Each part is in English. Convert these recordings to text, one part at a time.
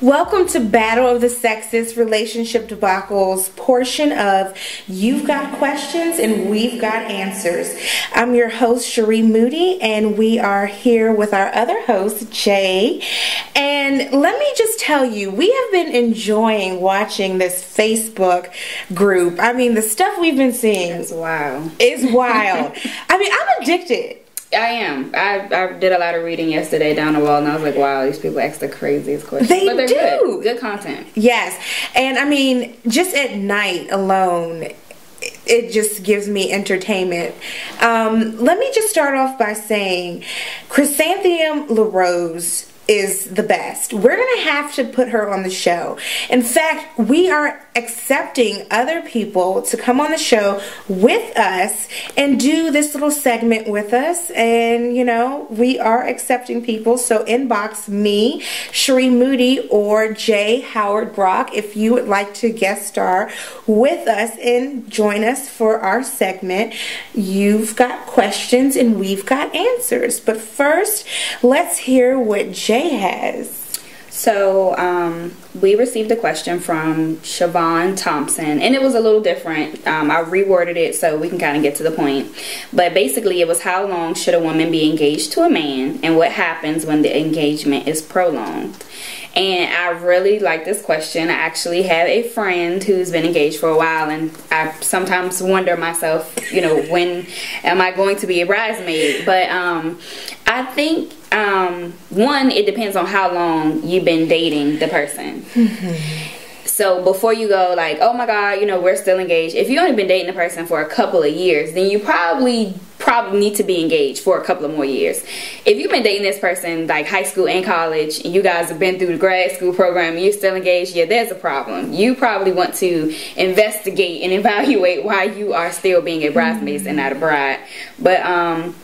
Welcome to Battle of the Sexes Relationship Debacles portion of You've Got Questions and We've Got Answers. I'm your host, Cherie Moody, and we are here with our other host, Jay. And let me just tell you, we have been enjoying watching this Facebook group. I mean, the stuff we've been seeing is wild. It's wild. I mean, I'm addicted. I am. I did a lot of reading yesterday down the wall, and I was like, wow, these people ask the craziest questions. But they're do. Good content. Yes. And I mean, just at night alone, it just gives me entertainment. Let me just start off by saying Chrysanthemum LaRose is the best. We're going to have to put her on the show. In fact, we are accepting other people to come on the show with us and do this little segment with us. And, you know, we are accepting people. So inbox me, Cherie Moody, or Jay Howard Brock if you would like to guest star with us and join us for our segment. You've got questions and we've got answers. But first, let's hear what Jay has. So we received a question from Chavon Thompson, and it was a little different. I reworded it so we can kind of get to the point. But basically it was, how long should a woman be engaged to a man, and what happens when the engagement is prolonged? And I really like this question. I actually have a friend who's been engaged for a while, and I sometimes wonder myself, you know, when am I going to be a bridesmaid? But I think, one, it depends on how long you've been dating the person. So before you go like, oh my God, you know, we're still engaged. If you've only been dating the person for a couple of years, then you probably need to be engaged for a couple of more years. If you've been dating this person like high school and college, and you guys have been through the grad school program and you're still engaged, yeah, there's a problem. You probably want to investigate and evaluate why you are still being a bridesmaid and not a bride. But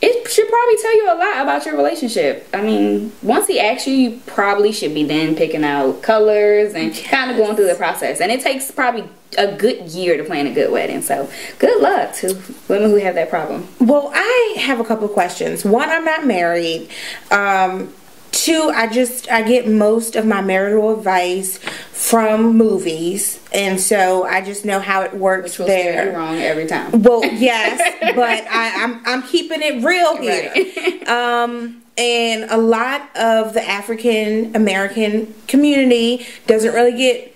it should probably tell you a lot about your relationship. I mean, once he asks you, you probably should be then picking out colors and kind of going through the process. And it takes probably a good year to plan a good wedding. So good luck to women who have that problem. Well, I have a couple of questions. One, I'm not married. Two, I get most of my marital advice from movies, and so I just know how it works. Which will there. Steer you wrong every time. Well, yes, but I'm keeping it real here. Right. And a lot of the African American community doesn't really get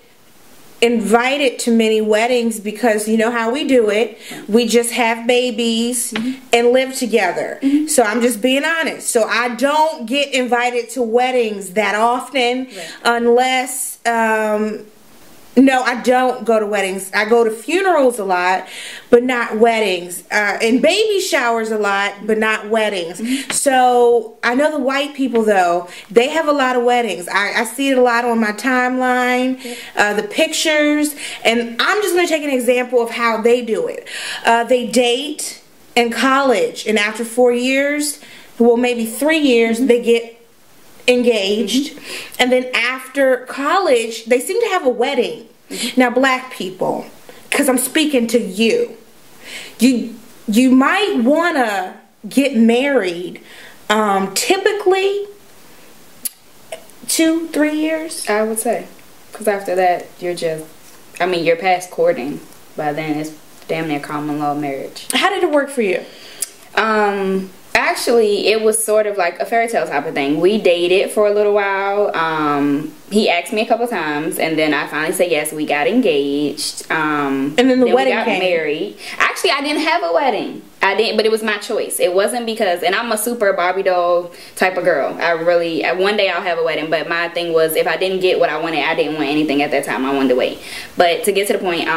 invited to many weddings because you know how we do it. We just have babies and live together. So I'm just being honest. So I don't get invited to weddings that often unless no, I don't go to weddings. I go to funerals a lot, but not weddings. And baby showers a lot, but not weddings. So I know the white people, though, they have a lot of weddings. I see it a lot on my timeline, the pictures. And I'm just going to take an example of how they do it. They date in college, and after 4 years, well, maybe 3 years, they get engaged, and then after college they seem to have a wedding. Now, black people, because I'm speaking to you, you might want to get married typically 2-3 years, I would say, because after that you're past courting. By then it's damn near common law marriage. How did it work for you? Actually, it was sort of like a fairy tale type of thing. We dated for a little while. He asked me a couple times, and then I finally said yes. We got engaged. And then the wedding we got married. Actually, I didn't have a wedding. I didn't, but it was my choice. It wasn't because, and I'm a super Barbie doll type of girl. One day I'll have a wedding, but my thing was if I didn't get what I wanted, I didn't want anything at that time. I wanted to wait. But to get to the point,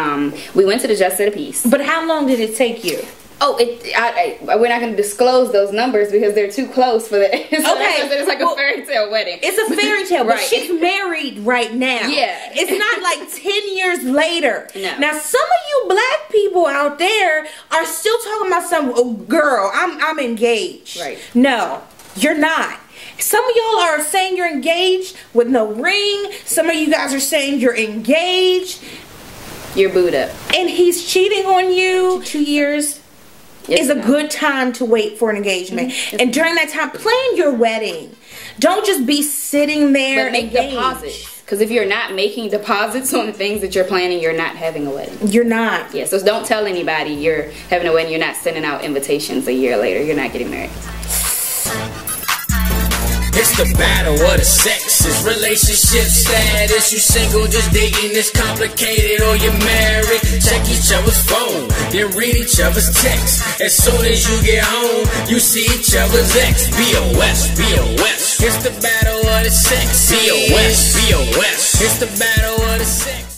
we went to the Justice of the Peace. But how long did it take you? Oh, we're not going to disclose those numbers because they're too close for that. So okay, it's like a fairy tale wedding. It's a fairy tale, but she's married right now. Yeah, it's not like 10 years later. No. Now, some of you black people out there are still talking about some girl. I'm engaged. Right? No, you're not. Some of y'all are saying you're engaged with no ring. Some of you guys are saying you're engaged. You're booed up, and he's cheating on you. 2 years. is a good time to wait for an engagement. And during that time, plan your wedding. Don't just be sitting there but make deposits. Because if you're not making deposits on the things that you're planning, you're not having a wedding. You're not. Yeah, so don't tell anybody you're having a wedding. You're not sending out invitations a year later. You're not getting married. It's the battle of the sexes, relationship status. You single, just dating, it's complicated, or you're married. Check each other's phone, then read each other's texts. As soon as you get home, you see each other's ex. BOS, BOS. It's the battle of the sexes. BOS, BOS. It's the battle of the sex.